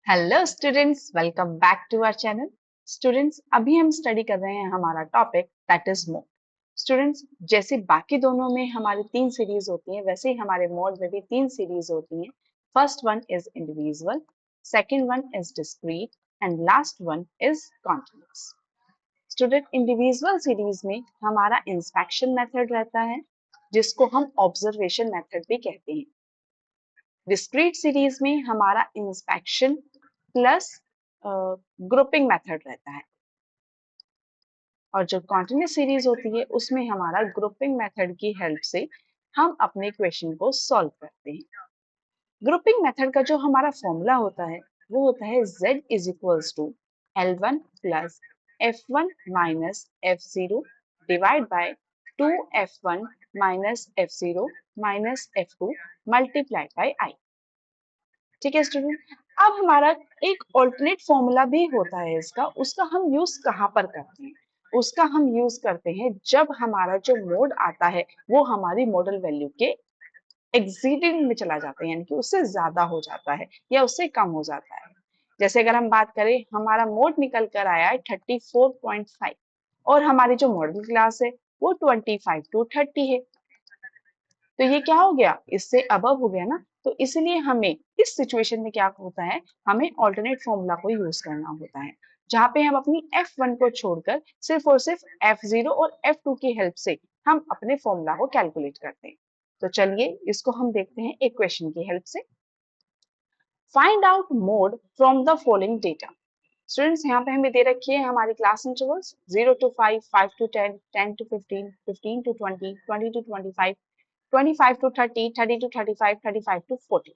Hello students, welcome back to our channel. Students, अभी हम study कर रहे हैं हमारा topic that is mod. Students, जैसे बाकी दोनों में हमारी तीन सीरीज होती हैं, वैसे ही हमारे मोड में भी तीन सीरीज होती हैं। First one is individual, second one is discrete and last one is continuous. Student, individual series में हमारा इंस्पेक्शन मेथड रहता है, जिसको हम ऑब्जर्वेशन मेथड भी कहते हैं। डिस्क्रीट सीरीज में हमारा इंस्पेक्शन प्लस ग्रुपिंग मेथड रहता है, और जो कॉन्टिन्यूस सीरीज होती है उसमें हमारा ग्रुपिंग मेथड की हेल्प से हम अपने क्वेश्चन को सॉल्व करते हैं। ग्रुपिंग मेथड का जो हमारा फॉर्मूला होता है वो होता है z is equals to L1 plus F1 minus F0 divide by 2F1 minus F0 minus F2 multiplied by I। ठीक है स्टूडेंट, अब हमारा एक ऑल्टरनेट फॉर्मूला भी होता है इसका, उसका हम यूज कहाँ पर करते हैं? उसका हम यूज करते हैं जब हमारा जो मोड आता है वो हमारी मॉडल वैल्यू के एक्सीडिंग में चला जाता है, यानी कि उससे ज्यादा हो जाता है या उससे कम हो जाता है। जैसे अगर हम बात करें, हमारा मोड निकल कर आया है 34.5 और हमारी जो मॉडल क्लास है वो 25 to 30 है, तो ये क्या हो गया, इससे अबव हो गया ना। तो इसलिए हमें इस सिचुएशन में क्या होता है, हमें ऑल्टरनेट फॉर्मूला को यूज करना होता है, जहां पे हम अपनी F1 को छोड़कर सिर्फ और सिर्फ F0 और F2 की हेल्प से हम अपने फॉर्मूला को कैलकुलेट करते हैं। तो चलिए इसको हम देखते हैं एक क्वेश्चन की हेल्प से। Find out mode from the following data. Students, यहाँ पे हमें दे रखी है हमारी class intervals 0 to 5, 5 to 10, 10 to 15, 15 to 20, 20 to 25, 25 to 30, 30 to 35, 35 to 40,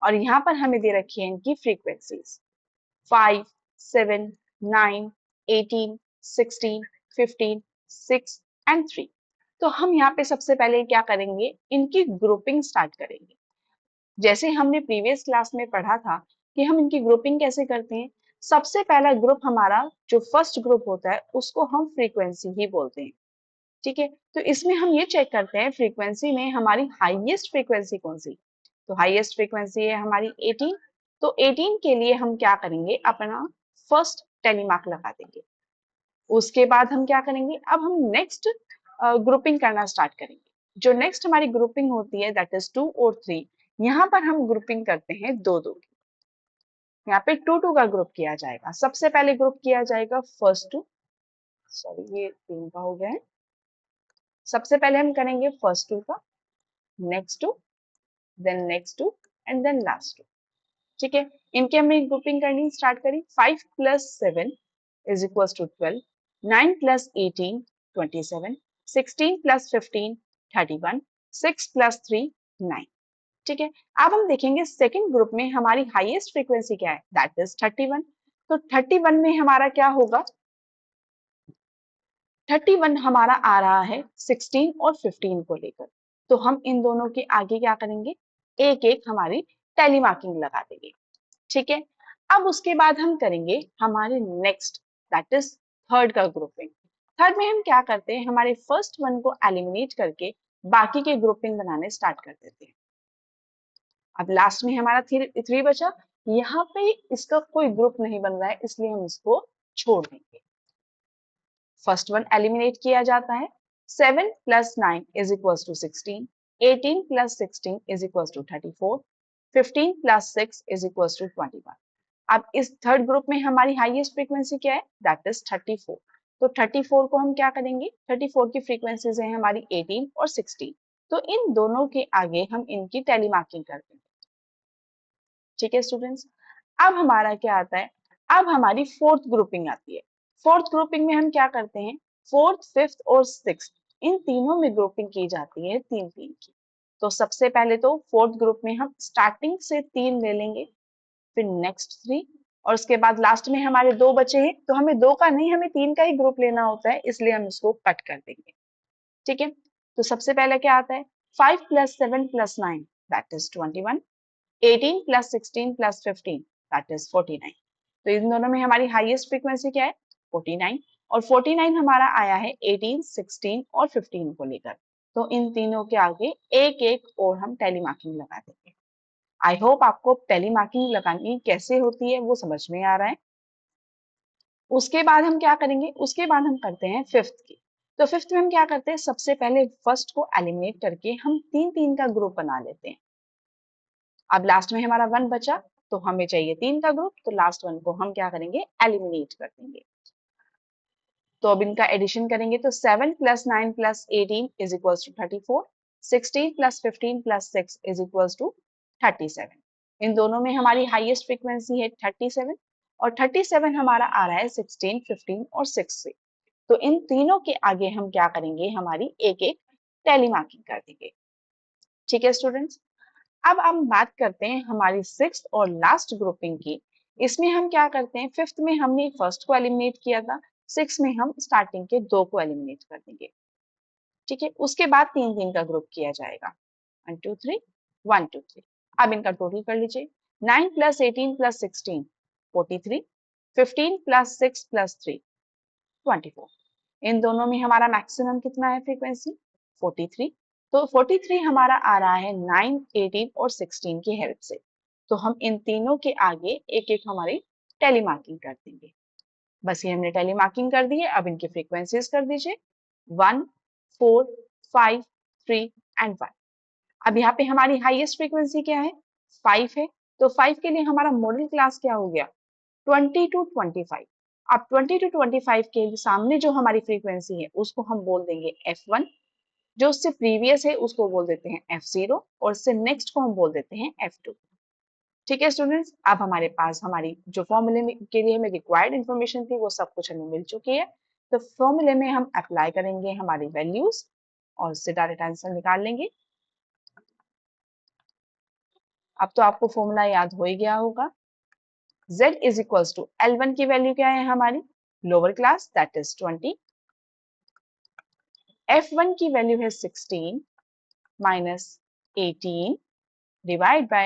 और यहाँ पर हमें दे रखी है इनकी फ्रीक्वेंसीज 5, 7, 9, 18, 16, 15, 6 एंड 3। तो हम यहाँ पे सबसे पहले क्या करेंगे, इनकी ग्रुपिंग स्टार्ट करेंगे। जैसे हमने प्रीवियस क्लास में पढ़ा था कि हम इनकी ग्रुपिंग कैसे करते हैं। सबसे पहला ग्रुप हमारा जो फर्स्ट ग्रुप होता है उसको हम फ्रीक्वेंसी ही बोलते हैं। ठीक है, तो इसमें हम ये चेक करते हैं फ्रीक्वेंसी में हमारी हाईएस्ट फ्रीक्वेंसी कौन सी। तो हाईएस्ट फ्रीक्वेंसी है हमारी 18। तो 18 के लिए हम क्या करेंगे, अपना फर्स्ट टेलीमार्क लगा देंगे। उसके बाद हम क्या करेंगे, अब हम नेक्स्ट ग्रुपिंग करना स्टार्ट करेंगे। जो नेक्स्ट हमारी ग्रुपिंग होती है दैट इज 2 और 3। यहाँ पर हम ग्रुपिंग करते हैं दो दो की। यहाँ पे 2 2 का ग्रुप किया जाएगा। सबसे पहले ग्रुप किया जाएगा फर्स्ट टू, सॉरी ये 3 का हो गया है। सबसे पहले हम करेंगे फर्स्ट टू का, next two, then next two and then last two. ठीक है, इनके हमने ग्रुपिंग करनी स्टार्ट करी। 5 plus 7 is equals to 12, 9 plus 18 27, 16 plus 15 31, 6 plus 3 9। ठीक है, अब हम देखेंगे सेकंड ग्रुप में हमारी हाईएस्ट फ्रीक्वेंसी क्या है, दैट इज 31। तो 31 में हमारा क्या होगा, 31 हमारा आ रहा है 16 और 15 को लेकर। तो हम इन दोनों के आगे क्या करेंगे, एक एक हमारी टैली मार्किंग लगा देंगे। ठीक है, अब उसके बाद हम करेंगे हमारे नेक्स्ट दैट इज थर्ड का ग्रुपिंग। थर्ड में हम क्या करते हैं, हमारे फर्स्ट वन को एलिमिनेट करके बाकी के ग्रुपिंग बनाने स्टार्ट कर देते हैं। अब लास्ट में हमारा थ्री बचा, यहाँ पे इसका कोई ग्रुप नहीं बन रहा है इसलिए हम इसको छोड़ देंगे। फर्स्ट वन एलिमिनेट किया जाता है। 7 plus 9 is equals to 16, 18 plus 16 is equals to 34, 15 plus 6 is equals to 21। अब इस थर्ड ग्रुप में हमारी हाईएस्ट फ्रीक्वेंसी क्या है, दैट इज 34। तो 34 को हम क्या करेंगे, 34 की फ्रीक्वेंसीज है हमारी 18 और 16। तो इन दोनों के आगे हम इनकी टैली मार्किंग कर देंगे। ठीक है स्टूडेंट्स, अब हमारा क्या आता है, अब हमारी फोर्थ ग्रुपिंग आती है। फोर्थ ग्रुपिंग में हम क्या करते हैं, फोर्थ, फिफ्थ और सिक्स्थ इन तीनों में ग्रुपिंग की जाती है तीन तीन की। तो सबसे पहले तो फोर्थ ग्रुप में हम स्टार्टिंग से 3 ले लेंगे, फिर नेक्स्ट 3, और उसके बाद लास्ट में हमारे 2 बचे हैं। तो हमें 2 का नहीं, हमें 3 का ही ग्रुप लेना होता है, इसलिए हम इसको कट कर देंगे। ठीक है, तो सबसे पहले क्या आता है, 5 plus 7 plus 9 that is 21, 18 plus 16 plus 15 that is 49। तो इन दोनों में हमारी हाईएस्ट फ्रीक्वेंसी क्या है, 49, और 49 हमारा आया है 18, 16 और 15 को लेकर। तो इन तीनों के आगे एक एक और हम टैली मार्किंग लगा देंगे। आई होप आपको टेली मार्किंग लगानी कैसे होती है वो समझ में आ रहा है। उसके बाद हम क्या करेंगे, उसके बाद हम करते हैं फिफ्थ की। तो फिफ्थ में हम क्या करते हैं, सबसे पहले फर्स्ट को एलिमिनेट करके हम तीन तीन का ग्रुप बना लेते हैं। अब लास्ट में हमारा वन बचा, तो हमें चाहिए तीन का ग्रुप, तो लास्ट वन को हम क्या करेंगे, एलिमिनेट कर देंगे। तो अब इनका एडिशन करेंगे तो 7 + 9 + 18 is equals to 34, 16 + 15 + 6 is equals to 37। इन दोनों में हमारी हाईएस्ट फ्रीक्वेंसी है 37, और 37 हमारा आ रहा है 16, 15 और 6 से। तो इन तीनों के आगे हम क्या करेंगे, हमारी एक एक टैली मार्किंग कर देंगे। ठीक है स्टूडेंट्स, अब हम बात करते हैं हमारी सिक्स्थ और लास्ट ग्रुपिंग की। इसमें हम क्या करते हैं, फिफ्थ में हमने फर्स्ट को एलिमिनेट किया था, सिक्स में हम स्टार्टिंग के दो को एलिमिनेट कर देंगे। ठीक है, उसके बाद तीन तीन का ग्रुप किया जाएगा, 1 2 3 1 2 3। अब इनका टोटल कर लीजिए, 9 + 18 + 16 43, 15 + 6 + 3 24। इन दोनों में हमारा मैक्सिमम कितना है फ्रीक्वेंसी, 43। तो 43 हमारा आ रहा है 9, 18 और 16 की हेल्प से। तो हम इन तीनों के आगे एक एक हमारी टेली मार्किंग कर देंगे। बस ये हमने टेली मार्किंग कर दी है। अब इनकी फ्रीक्वेंसीज कर दीजिए, 1 4 5 3 एंड 1। अब यहाँ पे हमारी हाईएस्ट फ्रीक्वेंसी क्या है, 5 है। तो 5 के लिए हमारा मॉडल क्लास क्या हो गया, 20 to 25। अब 20 to 25 के सामने जो हमारी फ्रीक्वेंसी है उसको हम बोल देंगे F1, जो उससे प्रीवियस है उसको बोल देते हैं F0, और उससे नेक्स्ट को हम बोल देते हैं F2। ठीक है स्टूडेंट्स, अब हमारे पास हमारी जो फॉर्मूले के लिए हमें रिक्वायर्ड इन्फॉर्मेशन थी वो सब कुछ हमें मिल चुकी है। तो फॉर्मूले में हम अप्लाई करेंगे हमारी वैल्यूज और उससे डायरेक्ट आंसर निकाल लेंगे। अब तो आपको फॉर्मूला याद हो ही गया होगा। Z is equals to L1 की वैल्यू क्या है हमारी, lower class that is 20, F1 की वैल्यू है 16 minus 18 divide by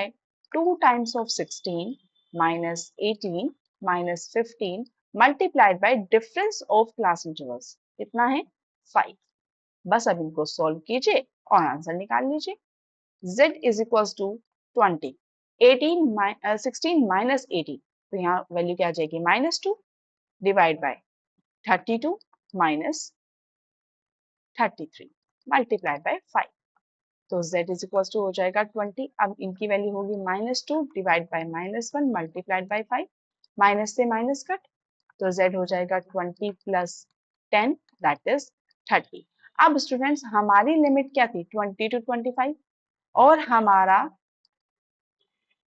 2 times of 16 minus 18 minus 15 multiplied by difference of class intervals कितना है 5। बस अब इनको सॉल्व कीजिए और आंसर निकाल लीजिए। Z is equals to 20, 16 minus 18, तो यहाँ वैल्यू क्या आ जाएगी -2 divide by 32 minus 33 multiplied by 5। तो z इज इक्वल टू हो जाएगा 20। अब इनकी वैल्यू होगी -2 divide by -1 multiplied by 5, minus से माइनस कट, तो z हो जाएगा 20 + 10 दैट इज 30। अब स्टूडेंट्स हमारी लिमिट क्या थी 20 to 25, और हमारा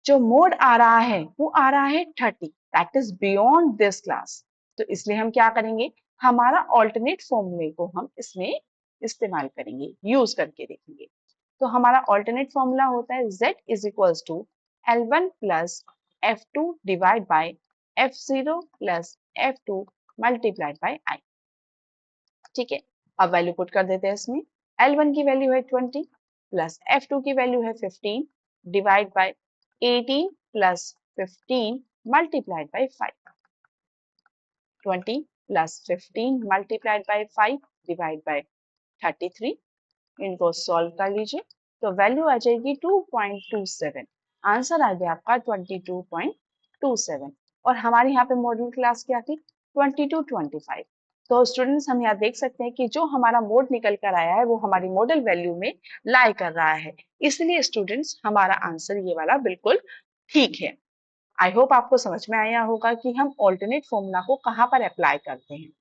जो मोड आ रहा है वो आ रहा है 30, that is beyond this class. तो इसलिए हम क्या करेंगे, हमारा ऑल्टरनेट फॉर्मूले को हम इसमें इस्तेमाल करेंगे, यूज करके देखेंगे। तो हमारा ऑल्टरनेट फॉर्मूला होता है z is equals to L1 + F2 divide by F0 + F2 multiplied by I। ठीक है, अब वैल्यू पुट कर देते हैं इसमें। L1 की वैल्यू है 20 प्लस F2 की वैल्यू है 15 divide by 18 plus 15 multiplied by 5। 20 plus 15 multiplied by 5 divide by 33। इनको सॉल्व कर लीजिए तो वैल्यू आ जाएगी 2.27। आंसर आ गया आपका 22.27। और हमारे यहाँ पे मॉडल क्लास क्या थी 20 to 25। तो स्टूडेंट्स हम यहाँ देख सकते हैं कि जो हमारा मोड निकल कर आया है वो हमारी मॉडल वैल्यू में लाई कर रहा है। इसलिए स्टूडेंट्स हमारा आंसर ये वाला बिल्कुल ठीक है। आई होप आपको समझ में आया होगा कि हम ऑल्टरनेट फॉर्मूला को कहाँ पर अप्लाई करते हैं।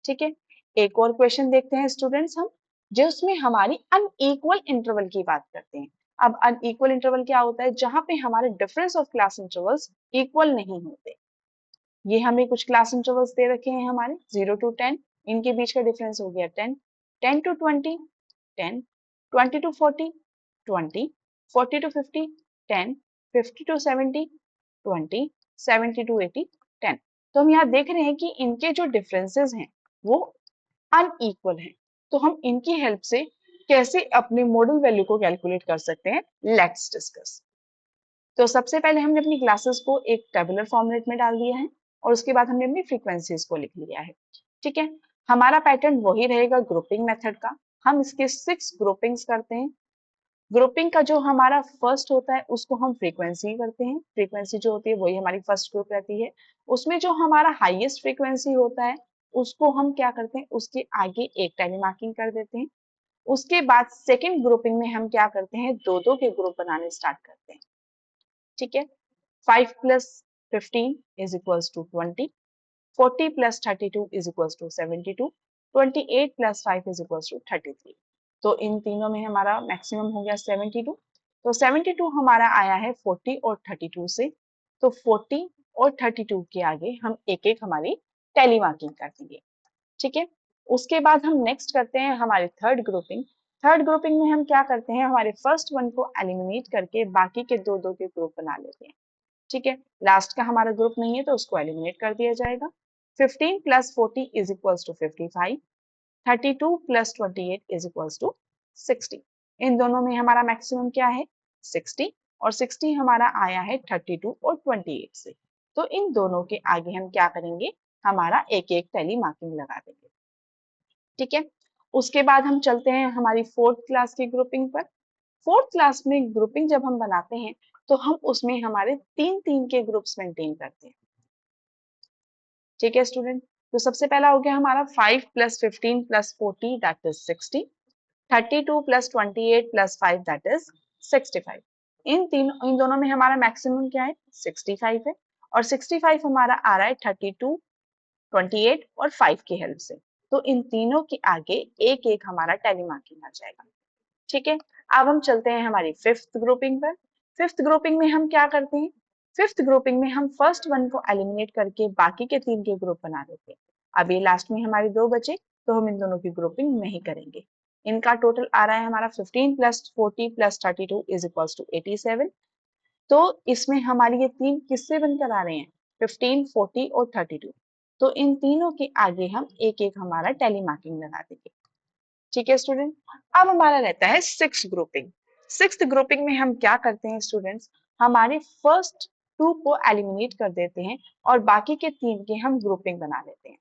ठीक है, एक और क्वेश्चन देखते हैं स्टूडेंट्स हम, जिसमें हमारी अनइक्वल इंटरवल की बात करते हैं। अब अनइक्वल इंटरवल क्या होता है, जहां पे हमारे difference of class intervals equal नहीं होते। ये हमें कुछ क्लास इंटरवल्स दे रखे हैं हमारे 0 to 10, इनके बीच का डिफरेंस हो गया 10, 10 to 20 10, 20 to 40 20, 40 to 50 10, 50 to 70 20, 70 to 80 10। तो हम यहाँ देख रहे हैं कि इनके जो डिफरेंसेस हैं वो अनइक्वल है। तो हम इनकी हेल्प से कैसे अपने मॉडल वैल्यू को कैलकुलेट कर सकते हैं, लेट्स डिस्कस। तो सबसे पहले हमने अपनी क्लासेस को एक टेबुलर फॉर्मेट में डाल दिया है, और उसके बाद हमने अपनी फ्रीक्वेंसीज को लिख लिया है। ठीक है, हमारा पैटर्न वही रहेगा ग्रुपिंग मेथड का। हम इसके 6 ग्रुपिंग्स करते हैं। ग्रुपिंग का जो हमारा फर्स्ट होता है उसको हम फ्रीक्वेंसी करते हैं, फ्रीक्वेंसी जो होती है वही हमारी फर्स्ट ग्रुप रहती है। उसमें जो हमारा हाईएस्ट फ्रीक्वेंसी होता है उसको हम क्या करते हैं, उसके आगे एक टैली मार्किंग कर देते हैं। उसके बाद सेकेंड ग्रुपिंग में हम क्या करते हैं, दो दो के ग्रुप बनाने स्टार्ट करते हैं। ठीक है, 5 plus 15 is equals to 20, 40 plus 32 is equals to 72, 28 plus 5 is equals to 33। तो इन तीनों में हमारा मैक्सिमम हो गया 72। तो 72 हमारा आया है 40 और 32 से। तो 40 और 32 के आगे हम एक एक हमारी टैली मार्किंग कर देंगे। ठीक है, उसके बाद हम नेक्स्ट करते हैं हमारी थर्ड ग्रुपिंग। थर्ड ग्रुपिंग में हम क्या करते हैं, हमारे फर्स्ट वन को एलिमिनेट करके बाकी के दो दो के ग्रुप बना लेते हैं। ठीक है, लास्ट का हमारा ग्रुप नहीं है तो उसको एलिमिनेट कर दिया जाएगा। 15 plus 40 is equals to 55, 32 plus 28 is equals to 60। इन दोनों में हमारा मैक्सिमम क्या है, 60, और 60 हमारा आया है 32 और 28 से। तो इन दोनों के आगे हम क्या करेंगे, हमारा एक एक टैली मार्किंग लगा देंगे। ठीक है, उसके बाद हम चलते हैं हमारी फोर्थ क्लास की ग्रुपिंग पर। फोर्थ क्लास में ग्रुपिंग जब हम बनाते हैं तो हम उसमें हमारे तीन तीन के ग्रुप्स मेंटेन करते हैं। ठीक है स्टूडेंट, तो सबसे पहला हो गया हमारा 5 plus 15 plus 40 that is 60, 32 plus 28 plus 5 that is 65। इन दोनों में हमारा मैक्सिमम क्या है, 65 है, और 65 हमारा आ रहा है 32, 28 और 5 की हेल्प से। तो इन तीनों के आगे एक एक हमारा टैली मार्किंग आ जाएगा। ठीक है, अब हम चलते हैं हमारी फिफ्थ ग्रुपिंग पर। फिफ्थ ग्रुपिंग में हम क्या करते हैं, फिफ्थ ग्रुपिंग में हम फर्स्ट वन को एलिमिनेट करके बाकी के तीन के ग्रुप बना देते हैं। अब ये लास्ट में हमारे दो बचे तो हम इन दोनों की ग्रुपिंग नहीं करेंगे। इनका टोटल आ रहा है हमारा 15 plus 40 plus 32 is equals to 87। तो इसमें हमारी ये तीन किससे बनकर आ रहे हैं, 15, 40 और 32। तो इन तीनों के आगे हम एक एक हमारा टैली मार्किंग लगा देंगे। ठीक है स्टूडेंट, अब हमारा रहता है सिक्स ग्रुपिंग। सिक्स ग्रुपिंग में हम क्या करते हैं स्टूडेंट्स, हमारे फर्स्ट टू को एलिमिनेट कर देते हैं और बाकी के तीन के हम ग्रुपिंग बना लेते हैं।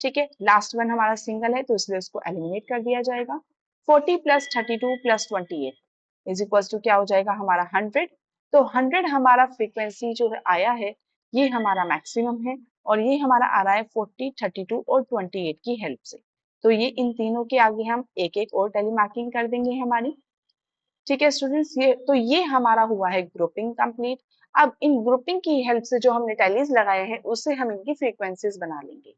ठीक है, लास्ट वन हमारा सिंगल है तो इसलिए उसको एलिमिनेट कर दिया जाएगा। 40 plus 32 plus 28 is equal to क्या हो जाएगा हमारा 100। तो 100 हमारा फ्रीक्वेंसी जो है आया है, ये हमारा मैक्सिमम है, और ये हमारा आ रहा है 40, 32 और 28 की हेल्प से। तो ये इन तीनों के आगे हम एक एक और टैली मार्किंग कर देंगे हमारी। ठीक है स्टूडेंट्स, ये हमारा हुआ है ग्रुपिंग कंप्लीट। अब इन ग्रुपिंग की हेल्प से जो हमने टैलीज लगाए हैं उससे हम इनकी फ्रीक्वेंसीज बना लेंगे,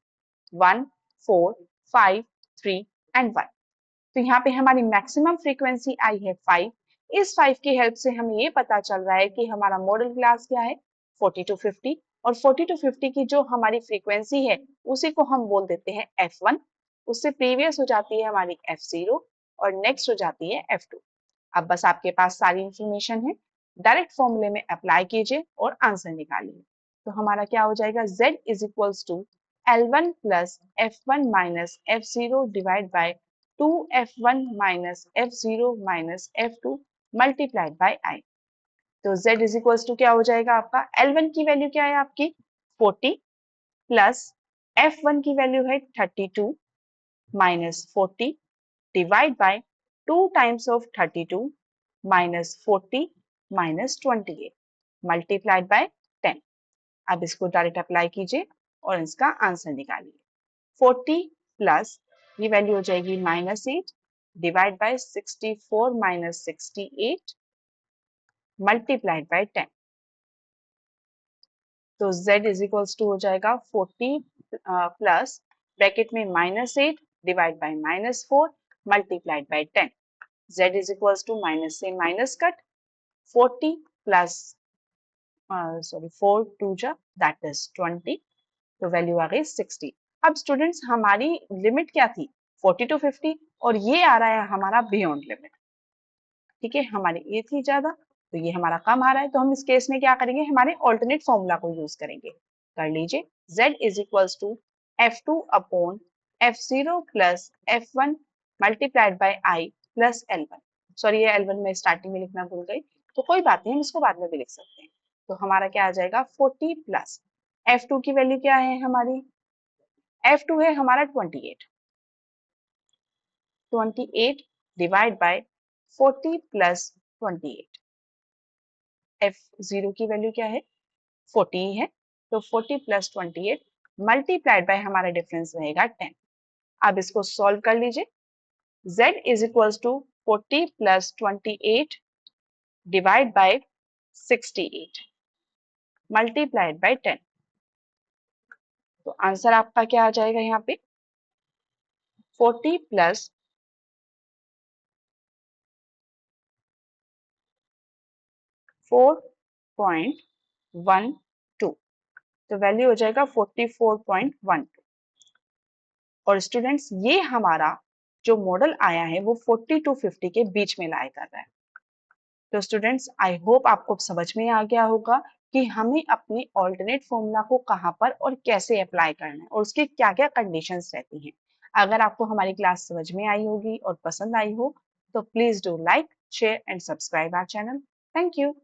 1, 4, 5, 3 एंड 1। तो यहाँ पे हमारी मैक्सिमम फ्रीक्वेंसी आई है 5। इस 5 की हेल्प से हमें ये पता चल रहा है कि हमारा मॉडल क्लास क्या है, 40 to 50, और 40 to 50 की जो हमारी फ्रीक्वेंसी है उसी को हम बोल देते हैं F1। उससे प्रीवियस हो जाती है हमारी F0 और नेक्स्ट हो जाती है F2। अब बस आपके पास सारी इंफॉर्मेशन है, डायरेक्ट फॉर्मूले में अप्लाई कीजिए और आंसर निकालिए। तो हमारा क्या हो जाएगा, Z is equals to L1 plus F1 minus F0 divide by 2F1 minus F0 minus F2 multiplied by I। तो Z इज इक्वल्स टू क्या हो जाएगा आपका, L1 की वैल्यू क्या है आपकी 40 प्लस F1 की वैल्यू है 32 minus 40 divide by 2 times of 32 minus 40 minus 28 multiplied by 10। अब इसको डायरेक्ट अप्लाई कीजिए और इसका आंसर निकालिए। 40 प्लस ये वैल्यू हो जाएगी -8 divide bye 64 minus 68 multiplied by 10। तो z इज इक्वल्स टू हो जाएगा 40 प्लस ब्रैकेट में -8 divide by -4 multiplied by 10। z is equals to minus से माइनस कट, 40 प्लस सॉरी 4 2 जा दैट इज 20। तो वैल्यू आ गई 60। अब स्टूडेंट्स हमारी लिमिट क्या थी, 40 to 50, और ये आ रहा है हमारा बियॉन्ड लिमिट। ठीक है, हमारी ये थी ज्यादा तो ये हमारा कम आ रहा है, तो हम इस केस में क्या करेंगे, हमारे ऑल्टरनेट फॉर्मूला को यूज करेंगे। कर लीजिए, z is equals to F2 upon F0 plus F1 multiplied by I plus L1। Sorry ये L1 में स्टार्टिंग में लिखना भूल गई, तो कोई बात नहीं, हम इसको बाद में भी लिख सकते हैं। तो हमारा क्या आ जाएगा 40 प्लस F2 की वैल्यू क्या है हमारी, F2 है हमारा 28, 28 डिवाइड बाय 40 प्लस 28। F0 की वैल्यू क्या है? 40 ही है, तो 40 प्लस 28 मल्टीप्लाइड बाय हमारा डिफरेंस रहेगा 10। अब इसको सॉल्व कर लीजिए। Z is equals to 40 plus 28 divide by 68 multiplied by 10। तो आंसर आपका क्या आ जाएगा यहाँ पे? 40 प्लस 4.12, तो वैल्यू हो जाएगा 44.12। और स्टूडेंट्स ये हमारा जो मॉडल आया है वो 40 to 50 के बीच में लाई कर रहा है। तो स्टूडेंट्स आई होप आपको समझ में आ गया होगा कि हमें अपने ऑल्टरनेट फॉर्मूला को कहाँ पर और कैसे अप्लाई करना है और उसके क्या क्या कंडीशंस रहती हैं। अगर आपको हमारी क्लास समझ में आई होगी और पसंद आई हो तो please do like, share and subscribe our channel. Thank you.